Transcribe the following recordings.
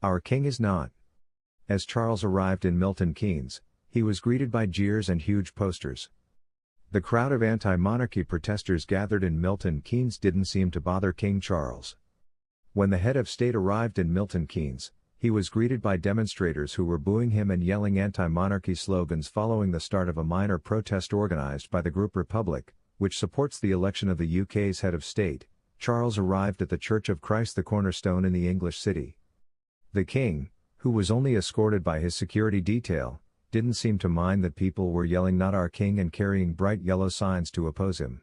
Our king is not. As Charles arrived in Milton Keynes, he was greeted by jeers and huge posters. The crowd of anti-monarchy protesters gathered in Milton Keynes didn't seem to bother King Charles. When the head of state arrived in Milton Keynes, he was greeted by demonstrators who were booing him and yelling anti-monarchy slogans following the start of a minor protest organized by the group Republic, which supports the election of the UK's head of state. Charles arrived at the Church of Christ the Cornerstone in the English city. The king, who was only escorted by his security detail, didn't seem to mind that people were yelling "Not our king" and carrying bright yellow signs to oppose him.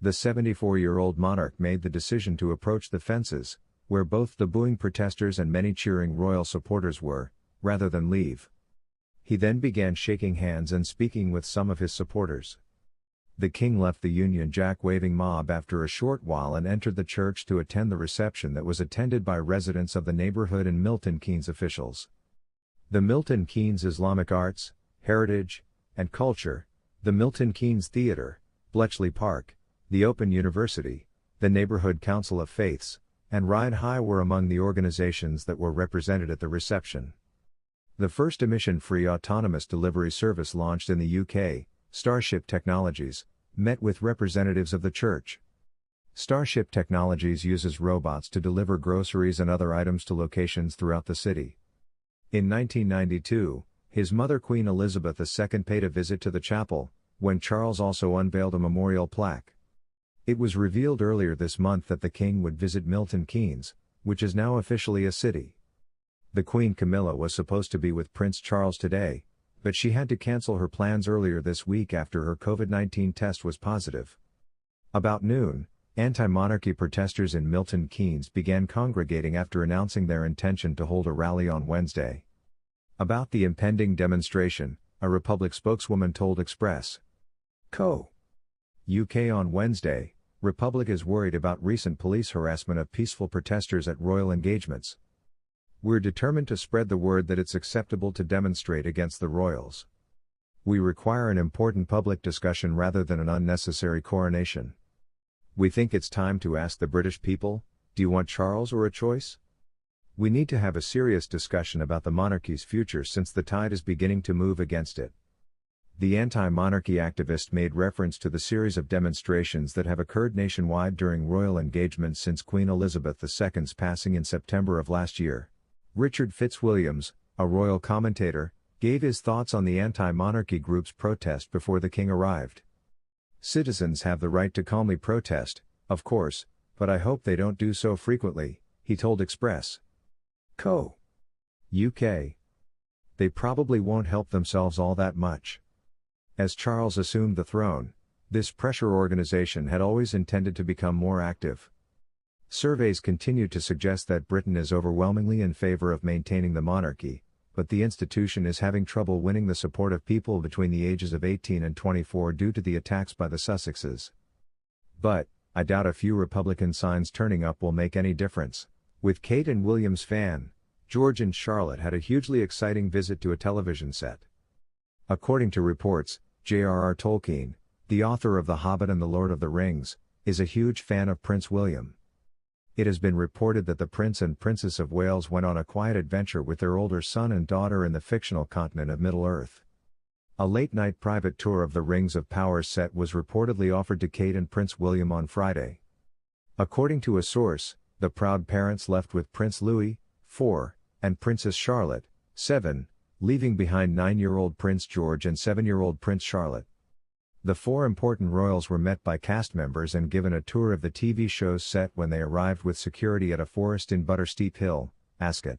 The 74-year-old monarch made the decision to approach the fences, where both the booing protesters and many cheering royal supporters were, rather than leave. He then began shaking hands and speaking with some of his supporters. The king left the Union Jack-waving mob after a short while and entered the church to attend the reception that was attended by residents of the neighborhood and Milton Keynes officials. The Milton Keynes Islamic Arts, Heritage, and Culture, the Milton Keynes Theatre, Bletchley Park, the Open University, the Neighborhood Council of Faiths, and Ride High were among the organizations that were represented at the reception. The first emission-free autonomous delivery service launched in the UK, Starship Technologies, met with representatives of the church. Starship Technologies uses robots to deliver groceries and other items to locations throughout the city. In 1992, his mother Queen Elizabeth II paid a visit to the chapel, when Charles also unveiled a memorial plaque. It was revealed earlier this month that the king would visit Milton Keynes, which is now officially a city. The Queen Camilla was supposed to be with Prince Charles today, but she had to cancel her plans earlier this week after her COVID-19 test was positive. About noon, anti-monarchy protesters in Milton Keynes began congregating after announcing their intention to hold a rally on Wednesday. About the impending demonstration, a Republic spokeswoman told Express. Co. UK on Wednesday, Republic is worried about recent police harassment of peaceful protesters at royal engagements. We're determined to spread the word that it's acceptable to demonstrate against the royals. We require an important public discussion rather than an unnecessary coronation. We think it's time to ask the British people, do you want Charles or a choice? We need to have a serious discussion about the monarchy's future since the tide is beginning to move against it. The anti-monarchy activist made reference to the series of demonstrations that have occurred nationwide during royal engagements since Queen Elizabeth II's passing in September of last year. Richard Fitzwilliams, a royal commentator, gave his thoughts on the anti-monarchy group's protest before the king arrived. Citizens have the right to calmly protest, of course, but I hope they don't do so frequently, he told Express. Co. UK. They probably won't help themselves all that much. As Charles assumed the throne, this pressure organization had always intended to become more active. Surveys continue to suggest that Britain is overwhelmingly in favor of maintaining the monarchy, but the institution is having trouble winning the support of people between the ages of 18 and 24 due to the attacks by the Sussexes. But, I doubt a few Republican signs turning up will make any difference. With Kate and William's fan, George and Charlotte had a hugely exciting visit to a television set. According to reports, J.R.R. Tolkien, the author of The Hobbit and The Lord of the Rings, is a huge fan of Prince William. It has been reported that the Prince and Princess of Wales went on a quiet adventure with their older son and daughter in the fictional continent of Middle-earth. A late-night private tour of the Rings of Power set was reportedly offered to Kate and Prince William on Friday. According to a source, the proud parents left with Prince Louis, 4, and Princess Charlotte, 7, leaving behind 9-year-old Prince George and 7-year-old Prince Charlotte. The four important royals were met by cast members and given a tour of the TV show's set when they arrived with security at a forest in Buttersteep Hill, Ascot.